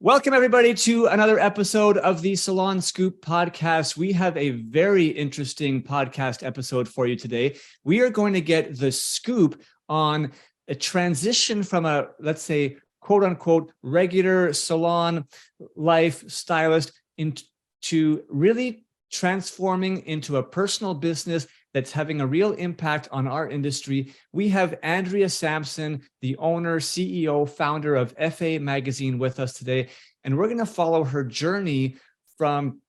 Welcome, everybody, to another episode of the Salon Scoop podcast. We have a very interesting podcast episode for you today. We are going to get the scoop on a transition from a, let's say, quote unquote, regular salon life stylist into really transforming into a personal business that's having a real impact on our industry. We have Andrea Sampson, the owner, CEO, founder of FA Magazine with us today. And we're going to follow her journey from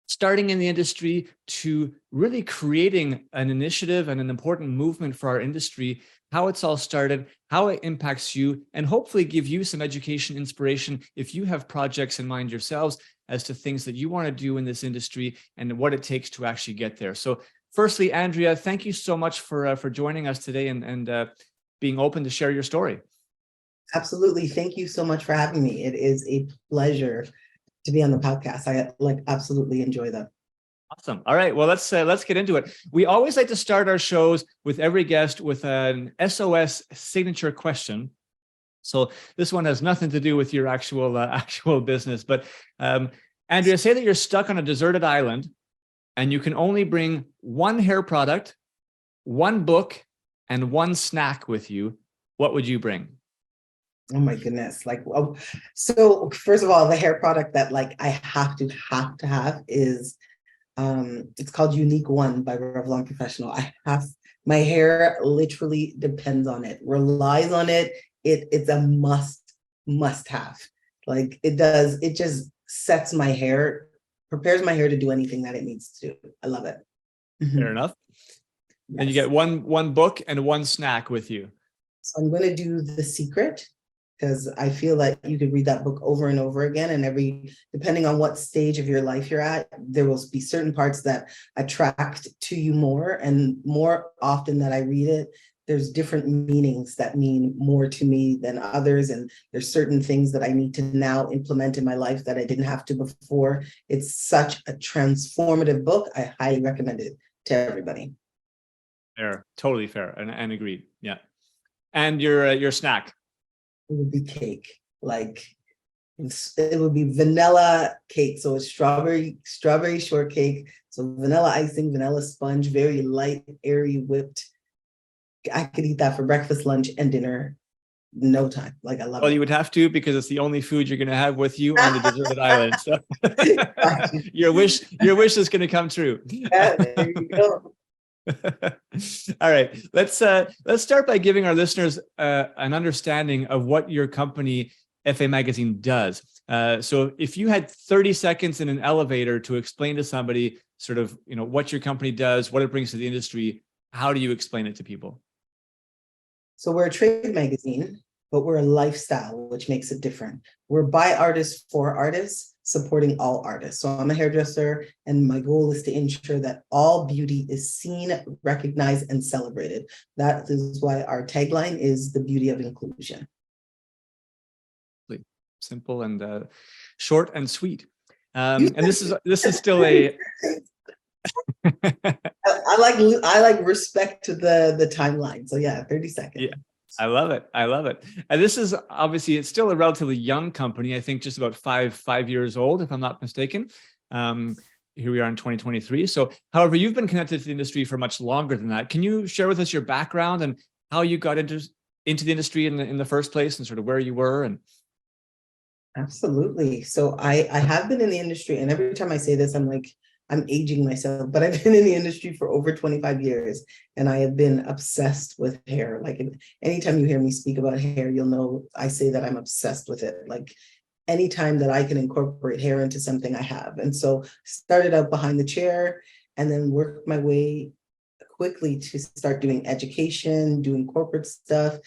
starting in the industry to really creating an initiative and an important movement for our industry, how it's all started, how it impacts you, and hopefully give you some education, inspiration if you have projects in mind yourselves as to things that you want to do in this industry and what it takes to actually get there. So firstly, Andrea, thank you so much for joining us today and being open to share your story. Absolutely. Thank you so much for having me. It is a pleasure to be on the podcast. I absolutely enjoy them. Awesome. All right. Well, let's get into it. We always like to start our shows with every guest with an S.O.S. signature question. So this one has nothing to do with your actual business. But Andrea, say that you're stuck on a deserted island and you can only bring one hair product, one book, and one snack with you. What would you bring? Oh my goodness. So first of all, the hair product that I have to have is it's called Unique One by Revlon Professional. My hair literally depends on it, relies on it. It's a must have. It just sets my hair, prepares my hair to do anything that it needs to do. I love it. Fair enough. Yes. And you get one book and one snack with you. So I'm going to do The Secret, because I feel like you could read that book over and over again, and depending on what stage of your life you're at, there will be certain parts that attract to you more, and more often that I read it, there's different meanings that mean more to me than others, and there's certain things that I need to now implement in my life that I didn't have to before. It's such a transformative book. I highly recommend it to everybody. Fair, totally fair, and agreed. Yeah, and your snack. It would be cake. It would be vanilla cake. So it's strawberry shortcake. So vanilla icing, vanilla sponge, very light, airy, whipped. I could eat that for breakfast, lunch, and dinner. No time. I love it. Well, you would have to, because it's the only food you're going to have with you on the deserted island. So your wish is going to come true. Yeah, there you go. All right, let's start by giving our listeners an understanding of what your company FA Magazine does. So if you had 30 seconds in an elevator to explain to somebody sort of, what your company does, what it brings to the industry, how do you explain it to people? So we're a trade magazine, but we're a lifestyle, which makes it different. We're by artists for artists, supporting all artists. So I'm a hairdresser, and my goal is to ensure that all beauty is seen, recognized, and celebrated. That is why our tagline is the beauty of inclusion. Simple and short and sweet. And this is still a. I like respect to the timeline. So yeah, 30 seconds. Yeah. I love it. And this is obviously, it's still a relatively young company. I think just about five years old, if I'm not mistaken. Here we are in 2023. So, however, you've been connected to the industry for much longer than that. Can you share with us your background and how you got into the industry in the first place, and sort of where you were? And absolutely. So I have been in the industry, and every time I say this, I'm aging myself, but I've been in the industry for over 25 years, and I have been obsessed with hair. Anytime you hear me speak about hair, you'll know I say that I'm obsessed with it. Anytime that I can incorporate hair into something, I have. And so started out behind the chair, and then worked my way quickly to start doing education, doing corporate stuff.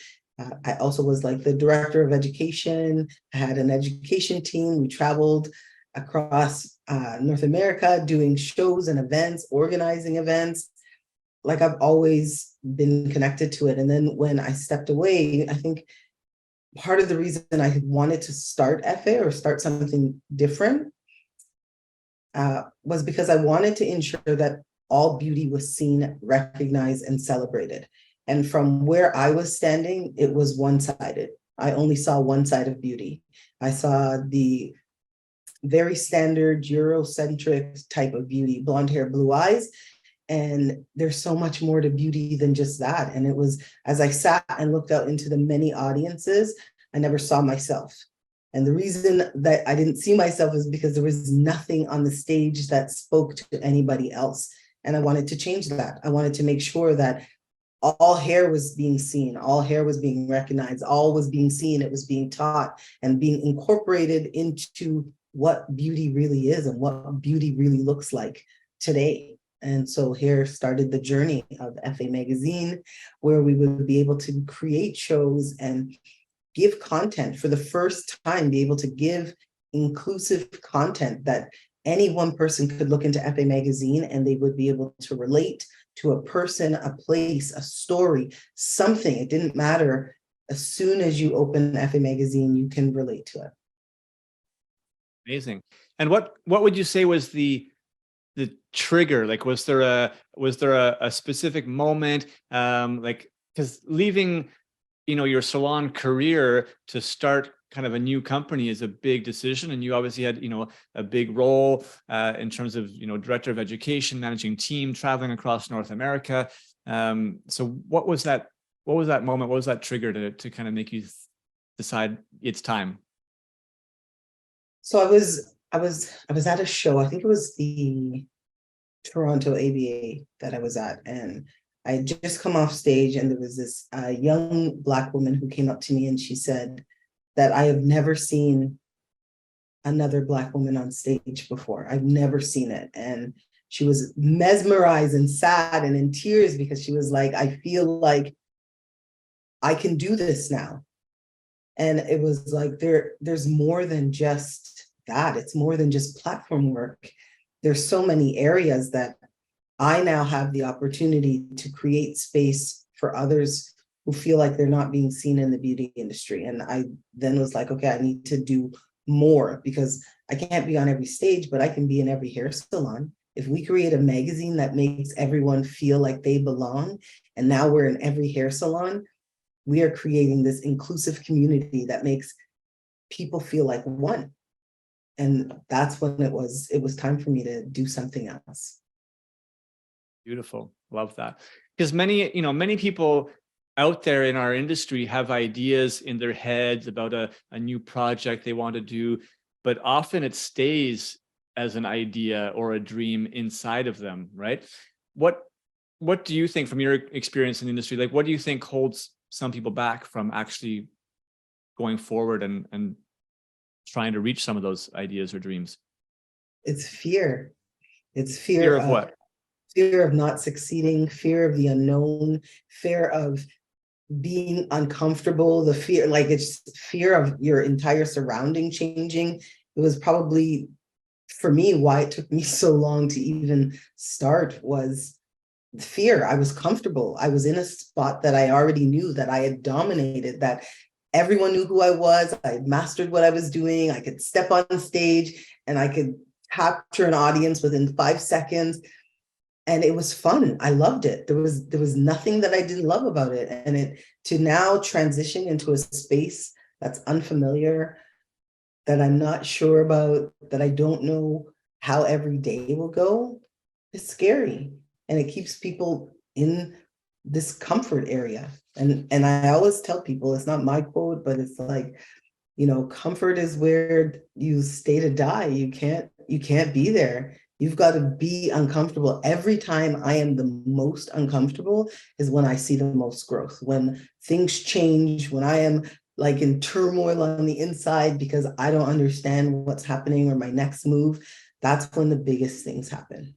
I also was the director of education. I had an education team. We traveled across North America, doing shows and events, organizing events. I've always been connected to it. And then when I stepped away, I think part of the reason I wanted to start FA or start something different was because I wanted to ensure that all beauty was seen, recognized, and celebrated. And from where I was standing, it was one-sided. I only saw one side of beauty. I saw the very standard Eurocentric type of beauty, blonde hair, blue eyes. And there's so much more to beauty than just that. And it was, as I sat and looked out into the many audiences, I never saw myself. And the reason that I didn't see myself is because there was nothing on the stage that spoke to anybody else. And I wanted to change that. I wanted to make sure that all hair was being seen, all hair was being recognized, all was being seen, it was being taught and being incorporated into what beauty really is and what beauty really looks like today. And so here started the journey of FA Magazine, where we would be able to create shows and give content for the first time, be able to give inclusive content that any one person could look into FA Magazine and they would be able to relate to a person, a place, a story, something. It didn't matter. As soon as you open FA Magazine, you can relate to it. Amazing. And what would you say was the trigger? Like, was there a specific moment, like, because leaving, your salon career to start kind of a new company is a big decision, and you obviously had, a big role in terms of, director of education, managing team, traveling across North America. So what was that moment? What was that trigger to kind of make you decide it's time? So I was at a show. I think it was the Toronto ABA that I was at, and I had just come off stage, and there was this young Black woman who came up to me, and she said that I have never seen another Black woman on stage before. I've never seen it, and she was mesmerized and sad and in tears because she was like, I feel like I can do this now. And it was like there's more than just that. It's more than just platform work. There's so many areas that I now have the opportunity to create space for others who feel like they're not being seen in the beauty industry. And I then was like, okay, I need to do more because I can't be on every stage, but I can be in every hair salon. If we create a magazine that makes everyone feel like they belong, and now we're in every hair salon, we are creating this inclusive community that makes people feel like one. And that's when it was time for me to do something else. Beautiful. Love that. Because many people out there in our industry have ideas in their heads about a new project they want to do, but often it stays as an idea or a dream inside of them, right? What do you think, from your experience in the industry, like, what do you think holds some people back from actually going forward and trying to reach some of those ideas or dreams? It's fear. It's Fear of what? Fear of not succeeding, fear of the unknown, fear of being uncomfortable, the fear, like it's fear of your entire surrounding changing. It was probably, for me, why it took me so long to even start was fear. I was comfortable. I was in a spot that I already knew, that I had dominated, that everyone knew who I was. I had mastered what I was doing. I could step on stage and I could capture an audience within 5 seconds. And it was fun. I loved it. There was nothing that I didn't love about it. And it to now transition into a space that's unfamiliar, that I'm not sure about, that I don't know how every day will go, is scary. And it keeps people in this comfort area. And I always tell people, it's not my quote, but it's like, comfort is where you stay to die. You can't be there. You've got to be uncomfortable. Every time I am the most uncomfortable is when I see the most growth. When things change, when I am like in turmoil on the inside because I don't understand what's happening or my next move, that's when the biggest things happen.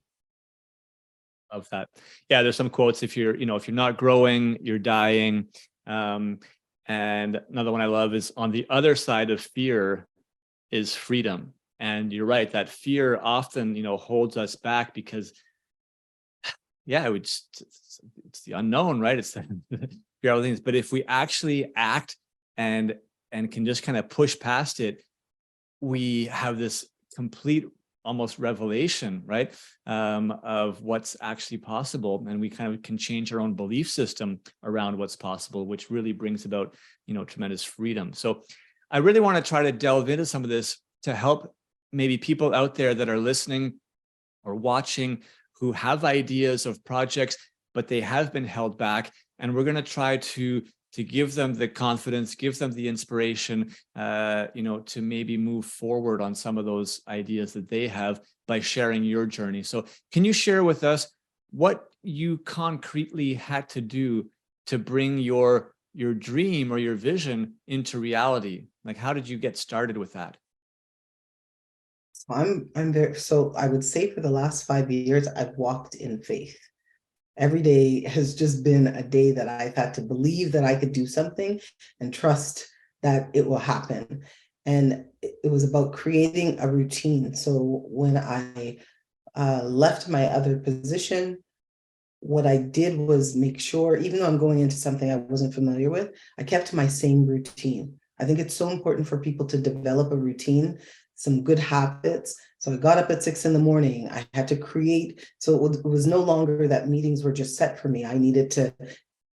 Of that. Yeah, there's some quotes. If you're not growing, you're dying. And another one I love is, on the other side of fear is freedom. And you're right, that fear often, holds us back because, yeah, it's the unknown, right? It's the fear of things. But if we actually act and can just kind of push past it, we have this complete almost revelation, right? Of what's actually possible. And we kind of can change our own belief system around what's possible, which really brings about, tremendous freedom. So I really want to try to delve into some of this to help maybe people out there that are listening or watching who have ideas of projects, but they have been held back. And we're going to try to give them the confidence, give them the inspiration, to maybe move forward on some of those ideas that they have by sharing your journey. So can you share with us what you concretely had to do to bring your dream or your vision into reality? Like, how did you get started with that? I'm there. So I would say for the last 5 years, I've walked in faith. Every day has just been a day that I've had to believe that I could do something and trust that it will happen. And it was about creating a routine. So when I left my other position, what I did was make sure, even though I'm going into something I wasn't familiar with, I kept my same routine. I think it's so important for people to develop a routine, some good habits. So I got up at 6 a.m. I had to create, so it was no longer that meetings were just set for me. I needed to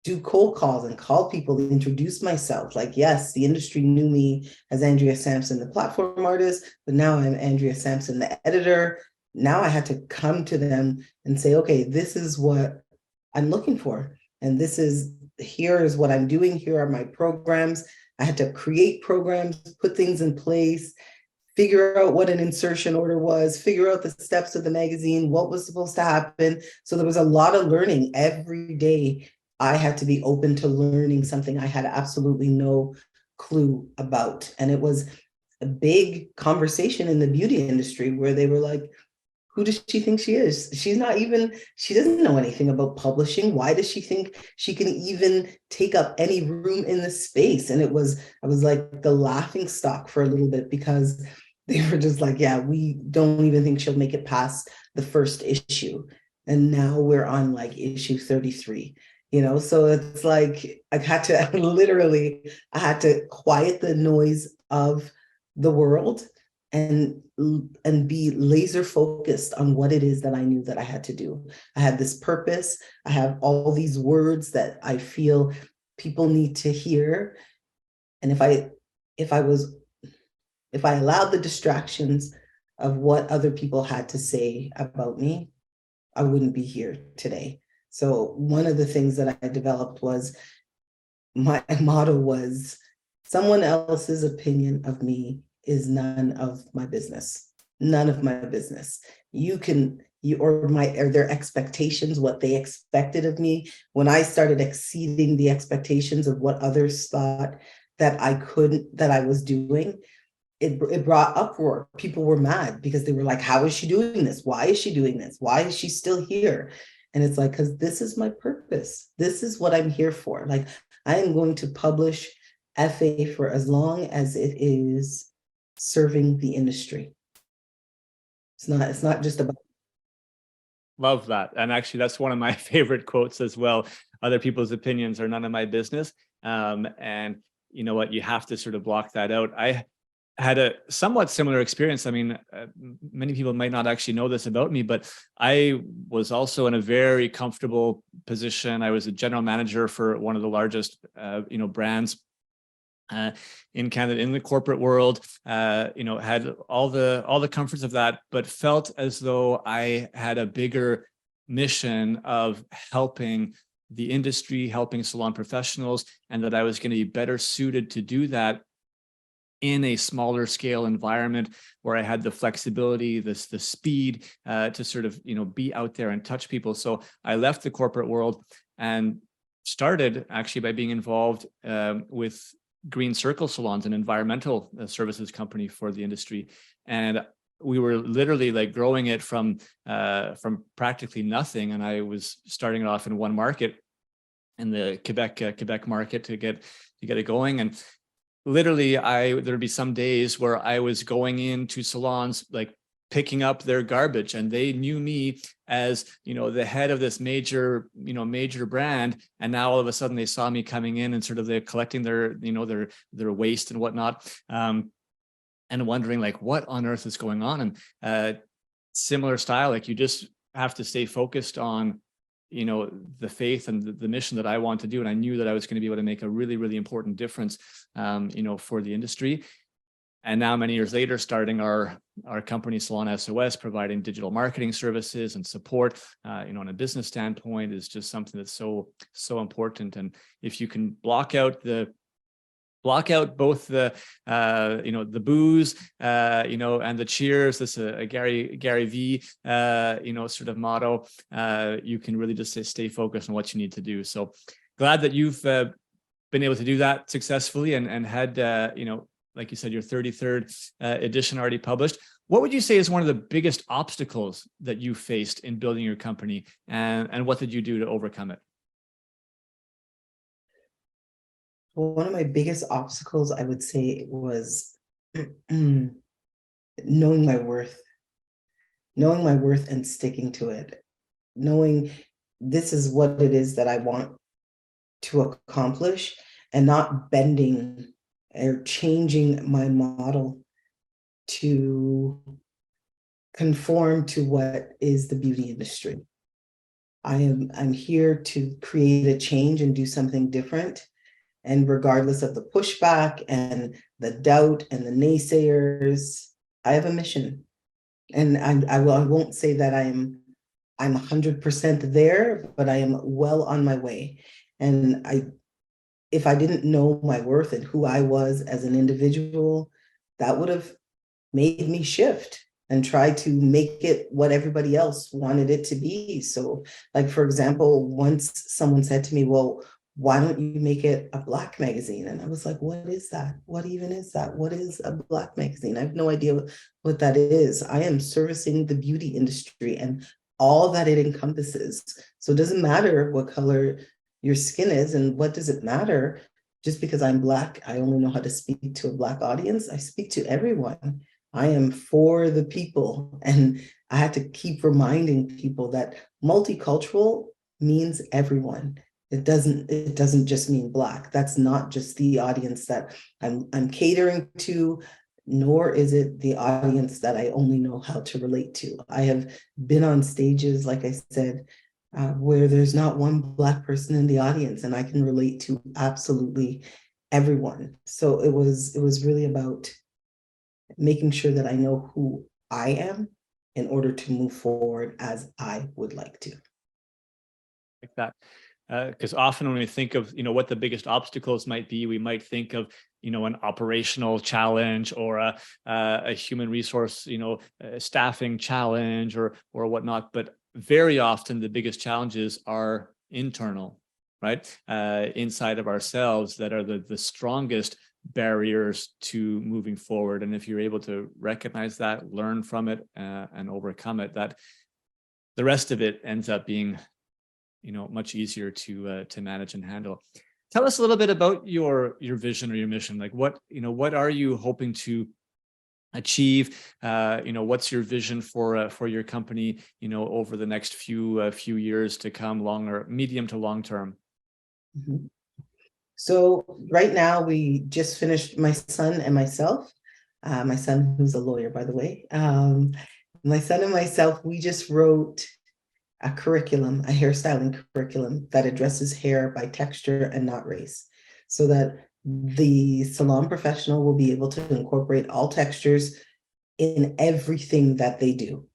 do cold calls and call people to introduce myself. Like, yes, the industry knew me as Andrea Sampson, the platform artist, but now I'm Andrea Sampson, the editor. Now I had to come to them and say, okay, this is what I'm looking for. And here is what I'm doing. Here are my programs. I had to create programs, put things in place, figure out what an insertion order was, figure out the steps of the magazine, what was supposed to happen. So there was a lot of learning every day. I had to be open to learning something I had absolutely no clue about. And it was a big conversation in the beauty industry where they were like, who does she think she is? She doesn't know anything about publishing. Why does she think she can even take up any room in the space? And I was like the laughing stock for a little bit because they were just like, yeah, we don't even think she'll make it past the first issue. And now we're on like issue 33, so it's like I had to quiet the noise of the world and be laser focused on what it is that I knew that I had to do. I had this purpose. I have all these words that I feel people need to hear. And if I allowed the distractions of what other people had to say about me, I wouldn't be here today. So one of the things that I developed was my motto was someone else's opinion of me is none of my business. None of my business. Or their expectations, what they expected of me. When I started exceeding the expectations of what others thought that I was doing, it brought uproar. People were mad because they were like, how is she doing this? Why is she doing this? Why is she still here? And it's like, because this is my purpose. This is what I'm here for. Like, I am going to publish FA for as long as it is serving the industry. It's not just about. Love that. And actually, that's one of my favorite quotes as well. Other people's opinions are none of my business. And you know what? You have to sort of block that out. I had a somewhat similar experience. I mean, many people might not actually know this about me, but I was also in a very comfortable position. I was a general manager for one of the largest, brands in Canada, in the corporate world. Had all the comforts of that, but felt as though I had a bigger mission of helping the industry, helping salon professionals, and that I was going to be better suited to do that in a smaller scale environment where I had the flexibility, the speed to sort of, be out there and touch people. So I left the corporate world and started actually by being involved with Green Circle Salons, an environmental services company for the industry. And we were literally like growing it from practically nothing. And I was starting it off in one market, in the Quebec market, to get it going. And literally there'd be some days where I was going into salons, like picking up their garbage, and they knew me as, the head of this major brand. And now all of a sudden they saw me coming in and sort of they're collecting their waste and whatnot. And wondering like, what on earth is going on? And similar style. Like you just have to stay focused on, the faith and the mission that I want to do. And I knew that I was going to be able to make a really, really important difference, for the industry. And now, many years later, starting our company, Salon S.O.S, providing digital marketing services and support, on a business standpoint, is just something that's so, so important. And if you can block out both the the boos, and the cheers. This is a Gary V, sort of motto. You can really just stay focused on what you need to do. So glad that you've been able to do that successfully and had like you said, your 33rd edition already published. What would you say is one of the biggest obstacles that you faced in building your company, and what did you do to overcome it? Well, one of my biggest obstacles, I would say, was knowing my worth, and sticking to it, knowing this is what it is that I want to accomplish, and not bending or changing my model to conform to what is the beauty industry. I'm here to create a change and do something different. And regardless of the pushback and the doubt and the naysayers, I have a mission. And I won't say that I'm 100% there, but I am well on my way. And if I didn't know my worth and who I was as an individual, that would have made me shift and try to make it what everybody else wanted it to be. So, like, for example, once someone said to me, well, why don't you make it a Black magazine? And I was like, what is that? What even is that? What is a Black magazine? I have no idea what that is. I am servicing the beauty industry and all that it encompasses. So it doesn't matter what color your skin is, and what does it matter? Just because I'm Black, I only know how to speak to a Black audience. I speak to everyone. I am for the people. And I had to keep reminding people that multicultural means everyone. It doesn't just mean Black. That's not just the audience that I'm catering to, nor is it the audience that I only know how to relate to. I have been on stages, like I said, where there's not one Black person in the audience, and I can relate to absolutely everyone. So it was really about making sure that I know who I am in order to move forward as I would like to. Like that. Because often when we think of, what the biggest obstacles might be, we might think of, an operational challenge or a human resource, a staffing challenge or whatnot. But very often the biggest challenges are internal, right? Inside of ourselves, that are the strongest barriers to moving forward. And if you're able to recognize that, learn from it, and overcome it, that the rest of it ends up being much easier to manage and handle. Tell us a little bit about your vision or your mission. Like what are you hoping to achieve? What's your vision for your company, over the next few years to come, medium to long term? Mm-hmm. So right now we just finished, my son and myself, my son who's a lawyer, by the way, my son and myself, we just wrote a curriculum, a hairstyling curriculum that addresses hair by texture and not race, so that the salon professional will be able to incorporate all textures in everything that they do.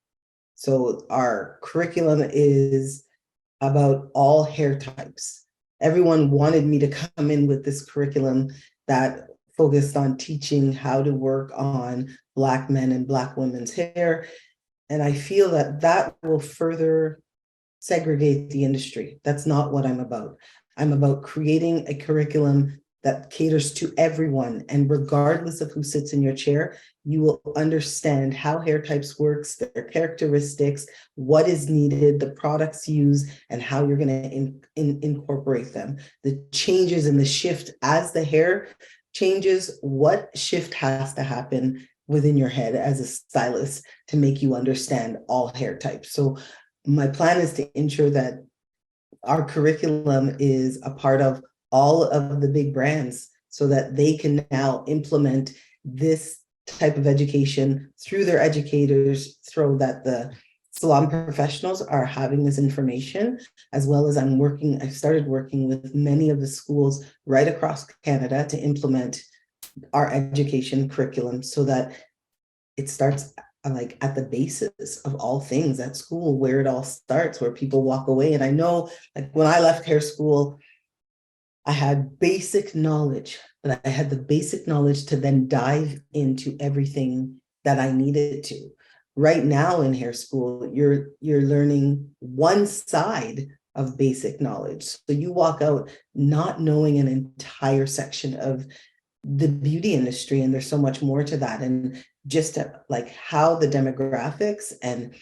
So our curriculum is about all hair types. Everyone wanted me to come in with this curriculum that focused on teaching how to work on Black men and Black women's hair. And I feel that that will further segregate the industry. That's not what I'm about. I'm about creating a curriculum that caters to everyone. And regardless of who sits in your chair, you will understand how hair types works, their characteristics, what is needed, the products used, and how you're going to incorporate them. The changes and the shift as the hair changes, what shift has to happen within your head as a stylist to make you understand all hair types. So my plan is to ensure that our curriculum is a part of all of the big brands, so that they can now implement this type of education through their educators, through that the salon professionals are having this information, as well as I've started working with many of the schools right across Canada to implement our education curriculum so that it starts like at the basis of all things at school, where it all starts, where people walk away. And I know, like, when I left hair school, I had basic knowledge, but I had the basic knowledge to then dive into everything that I needed to. Right now in hair school, you're learning one side of basic knowledge. So you walk out not knowing an entire section of the beauty industry, and there's so much more to that. And just like how the demographics and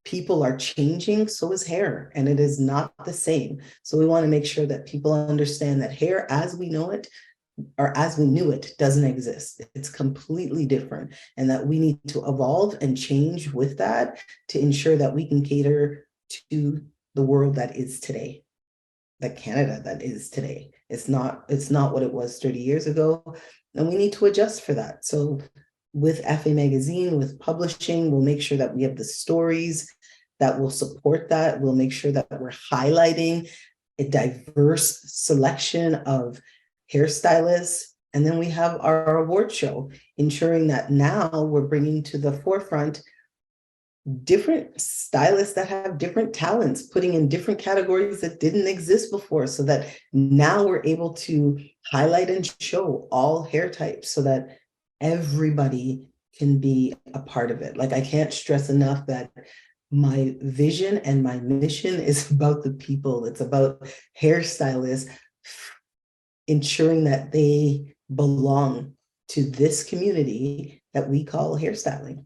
people are changing, so is hair, and it is not the same. So we want to make sure that people understand that hair as we know it, or as we knew it, doesn't exist. It's completely different, and that we need to evolve and change with that to ensure that we can cater to the world that is today, the Canada that is today. It's not what it was 30 years ago, and we need to adjust for that. So with FA Magazine, with publishing, we'll make sure that we have the stories that will support that. We'll make sure that we're highlighting a diverse selection of hairstylists. And then we have our award show, ensuring that now we're bringing to the forefront different stylists that have different talents, putting in different categories that didn't exist before, so that now we're able to highlight and show all hair types so that everybody can be a part of it. Like, I can't stress enough that my vision and my mission is about the people. It's about hairstylists ensuring that they belong to this community that we call hairstyling.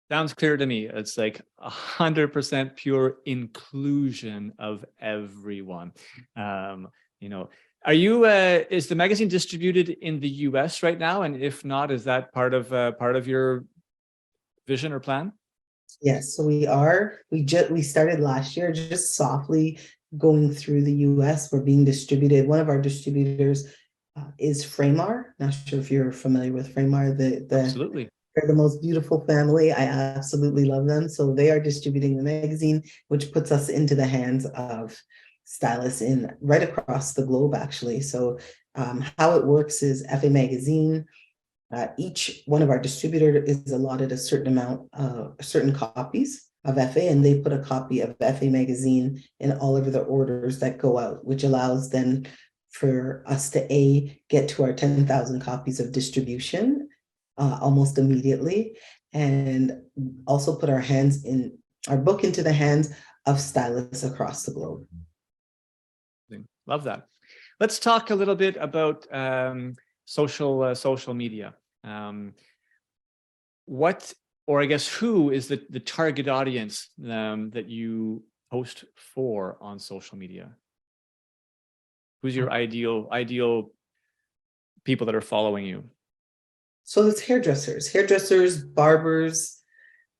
Sounds clear to me. It's like 100% pure inclusion of everyone. Are you? Is the magazine distributed in the U.S. right now? And if not, is that part of your vision or plan? Yes, so we are. We started last year, just softly going through the U.S. We're being distributed. One of our distributors is Framar. Not sure if you're familiar with Framar. Absolutely. They're the most beautiful family. I absolutely love them. So they are distributing the magazine, which puts us into the hands of stylists in right across the globe, actually. So how it works is FA Magazine, each one of our distributors is allotted a certain amount, certain copies of FA, and they put a copy of FA Magazine in all of the orders that go out, which allows then for us to get to our 10,000 copies of distribution almost immediately, and also put our book into the hands of stylists across the globe. Love that. Let's talk a little bit about social media. What, or I guess who is the target audience that you post for on social media? Who's your ideal people that are following you? So it's hairdressers, barbers,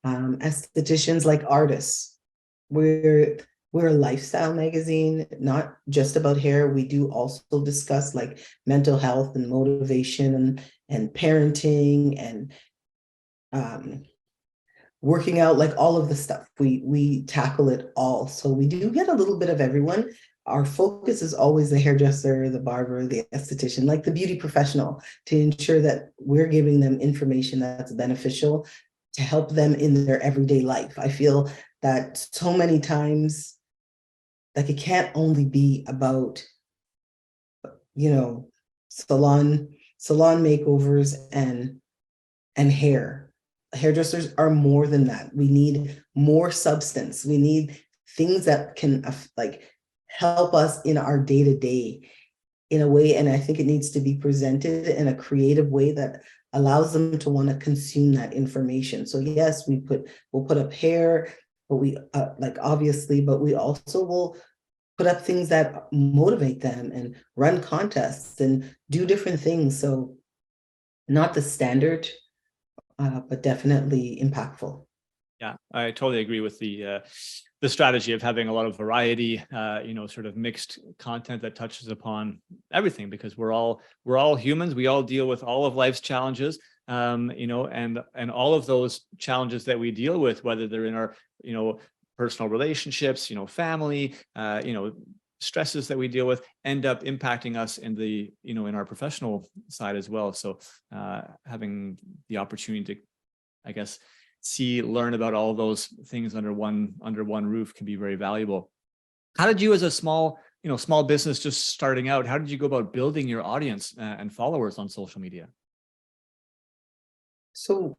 estheticians, like artists. We're a lifestyle magazine, not just about hair. We do also discuss like mental health and motivation and parenting and working out, like all of the stuff. We tackle it all. So we do get a little bit of everyone. Our focus is always the hairdresser, the barber, the esthetician, like the beauty professional, to ensure that we're giving them information that's beneficial to help them in their everyday life. I feel that so many times, like, it can't only be about, salon makeovers and hair. Hairdressers are more than that. We need more substance. We need things that can help us in our day-to-day in a way, and I think it needs to be presented in a creative way that allows them to want to consume that information. So yes, we'll put up hair, but we obviously, but we also will put up things that motivate them and run contests and do different things. So not the standard, but definitely impactful. Yeah, I totally agree with the the strategy of having a lot of variety, sort of mixed content that touches upon everything, because we're all humans. We all deal with all of life's challenges, and all of those challenges that we deal with, whether they're in our, personal relationships, family, stresses that we deal with, end up impacting us in the, in our professional side as well. So having the opportunity to, I guess, learn about all those things under one roof can be very valuable. How did you, as a small business just starting out, how did you go about building your audience and followers on social media? So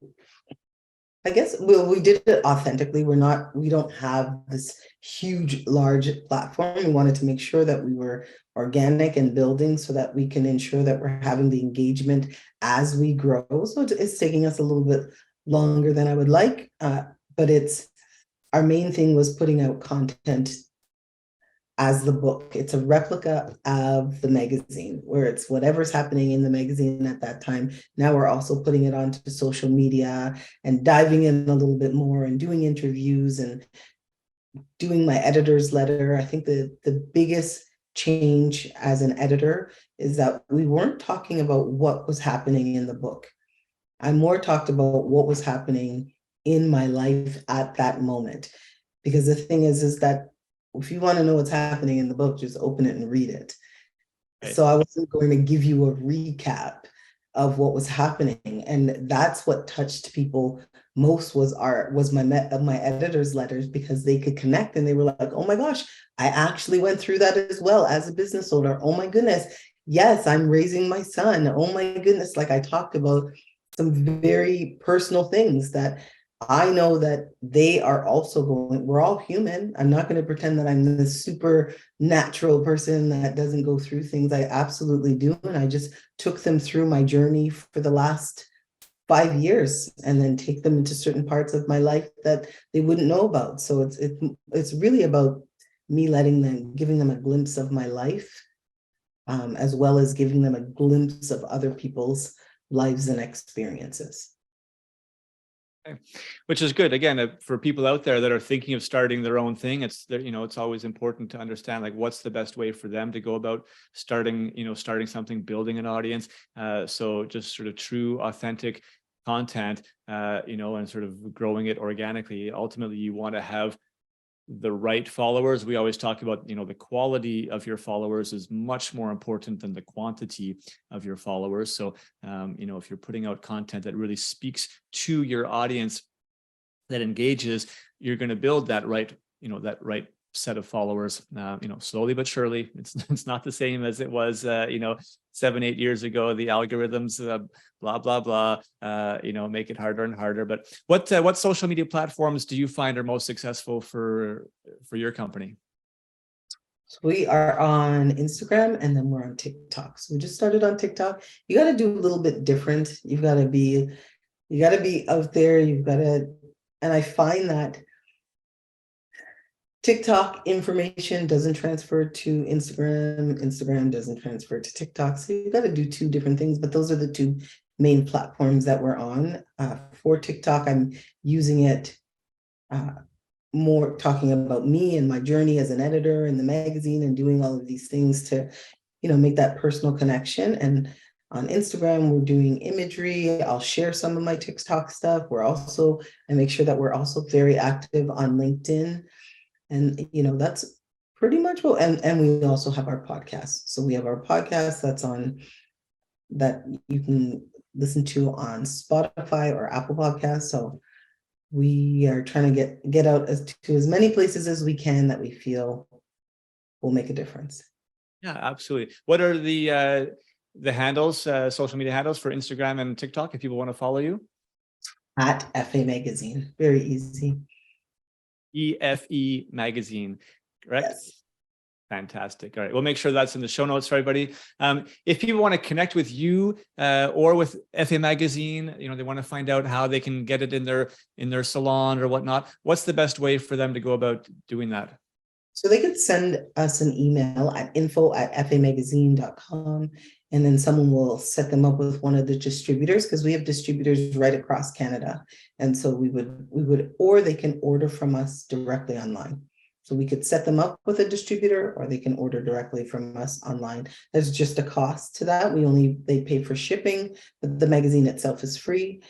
I guess we did it authentically. We don't have this huge, large platform. We wanted to make sure that we were organic and building so that we can ensure that we're having the engagement as we grow. So it's taking us a little bit longer than I would like, but our main thing was putting out content as the book. It's a replica of the magazine, where it's whatever's happening in the magazine at that time. Now we're also putting it onto social media and diving in a little bit more and doing interviews and doing my editor's letter. I think the biggest change as an editor is that we weren't talking about what was happening in the book. I more talked about what was happening in my life at that moment. Because the thing is that if you want to know what's happening in the book, just open it and read it. Right. So I wasn't going to give you a recap of what was happening. And that's what touched people most was my editor's letters, because they could connect and they were like, oh my gosh, I actually went through that as well as a business owner. Oh my goodness. Yes, I'm raising my son. Oh my goodness. Like, I talked about some very personal things that I know that they are also going. We're all human. I'm not going to pretend that I'm this super natural person that doesn't go through things. I absolutely do. And I just took them through my journey for the last 5 years, and then take them into certain parts of my life that they wouldn't know about. So it's really about me giving them a glimpse of my life, as well as giving them a glimpse of other people's lives and experiences. Which is good. Again, for people out there that are thinking of starting their own thing, it's always important to understand, like, what's the best way for them to go about starting something, building an audience. So just sort of true, authentic content, and sort of growing it organically. Ultimately, you want to have the right followers. We always talk about, the quality of your followers is much more important than the quantity of your followers. So, if you're putting out content that really speaks to your audience, that engages, you're going to build that right set of followers, slowly but surely. It's not the same as it was, 7-8 years ago. The algorithms, blah, blah, blah, make it harder and harder. But what social media platforms do you find are most successful for your company? So we are on Instagram, and then we're on TikTok. So we just started on TikTok. You got to do a little bit different. You got to be out there. And I find that TikTok information doesn't transfer to Instagram. Instagram doesn't transfer to TikTok. So you got to do two different things, but those are the two main platforms that we're on. For TikTok, I'm using it more talking about me and my journey as an editor in the magazine and doing all of these things to, make that personal connection. And on Instagram, we're doing imagery. I'll share some of my TikTok stuff. I make sure that we're also very active on LinkedIn. And, that's pretty much what, and we also have our podcast. So we have our podcast that you can listen to on Spotify or Apple Podcasts. So we are trying to get out to as many places as we can that we feel will make a difference. Yeah, absolutely. What are the handles, social media handles for Instagram and TikTok, if people want to follow you? At FA Magazine. Very easy. EFE Magazine, correct? Yes. Fantastic. All right. We'll make sure that's in the show notes for everybody. If people want to connect with you or with FA Magazine, they want to find out how they can get it in their salon or whatnot, what's the best way for them to go about doing that? So they could send us an email at info@famagazine.com, and then someone will set them up with one of the distributors, because we have distributors right across Canada. And so we would, or they can order from us directly online. So we could set them up with a distributor, or they can order directly from us online. There's just a cost to that. They pay for shipping, but the magazine itself is free.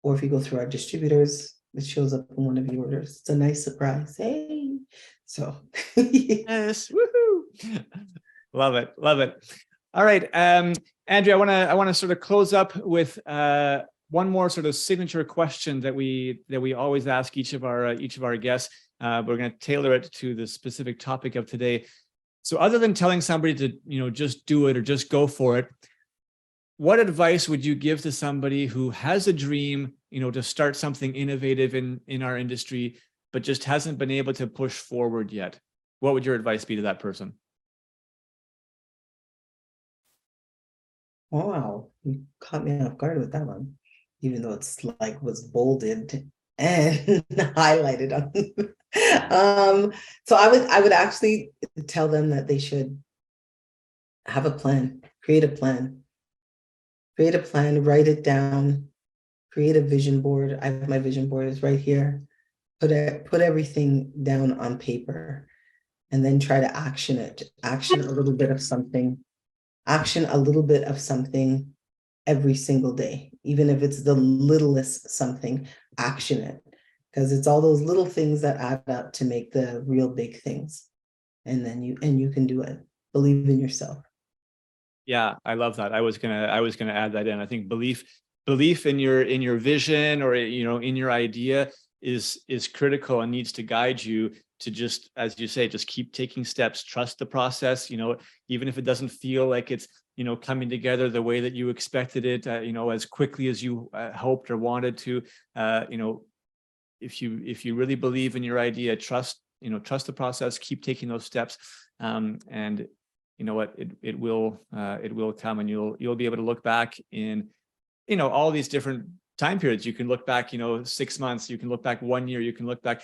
Or if you go through our distributors, it shows up in one of your orders. It's a nice surprise. Hey, so Yes, woohoo! Love it, love it. All right, Andrea, I want to sort of close up with one more sort of signature question that we always ask each of our guests. We're going to tailor it to the specific topic of today. So, other than telling somebody to just do it or just go for it, what advice would you give to somebody who has a dream, to start something innovative in our industry, but just hasn't been able to push forward yet? What would your advice be to that person? wow, you caught me off guard with that one, even though it's like was bolded and highlighted on. So I would actually tell them that they should have a plan, create a plan, write it down, create a vision board. I have my vision board is right here. Put everything down on paper, and then try to action it. Action a little bit of something every single day, even if it's the littlest something. Action it, because it's all those little things that add up to make the real big things. And then you can do it. Believe in yourself. Yeah, I love that. I was gonna add that in. I think belief in your vision, or in your idea is critical and needs to guide you to, just as you say, just keep taking steps, trust the process, even if it doesn't feel like it's coming together the way that you expected it, as quickly as you hoped or wanted to. If you really believe in your idea, trust the process, keep taking those steps, and you know what, it will come, and you'll be able to look back in all these different time periods. You can look back 6 months, you can look back 1 year, you can look back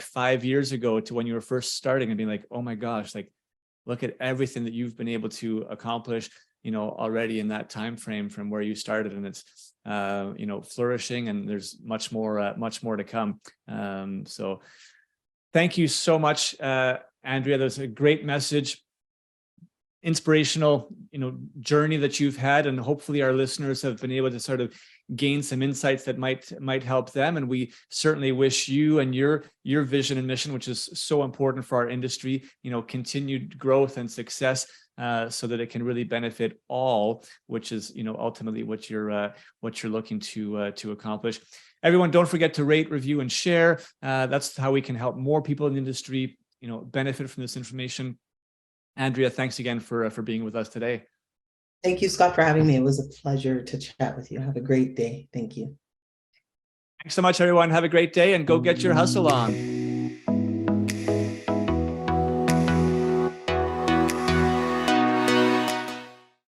5 years ago to when you were first starting, and be like, oh my gosh, like, look at everything that you've been able to accomplish already in that time frame from where you started, and it's flourishing, and there's much more to come. So thank you so much, Andrea. That's a great message, inspirational journey that you've had, and hopefully our listeners have been able to sort of gain some insights that might help them. And we certainly wish you and your vision and mission, which is so important for our industry, continued growth and success, so that it can really benefit all, which is ultimately what you're looking to accomplish. Everyone, don't forget to rate, review, and share. That's how we can help more people in the industry benefit from this information. Andrea, thanks again for being with us today. Thank you, Scott, for having me. It was a pleasure to chat with you. Have a great day. Thank you. Thanks so much, everyone. Have a great day, and go get your hustle on.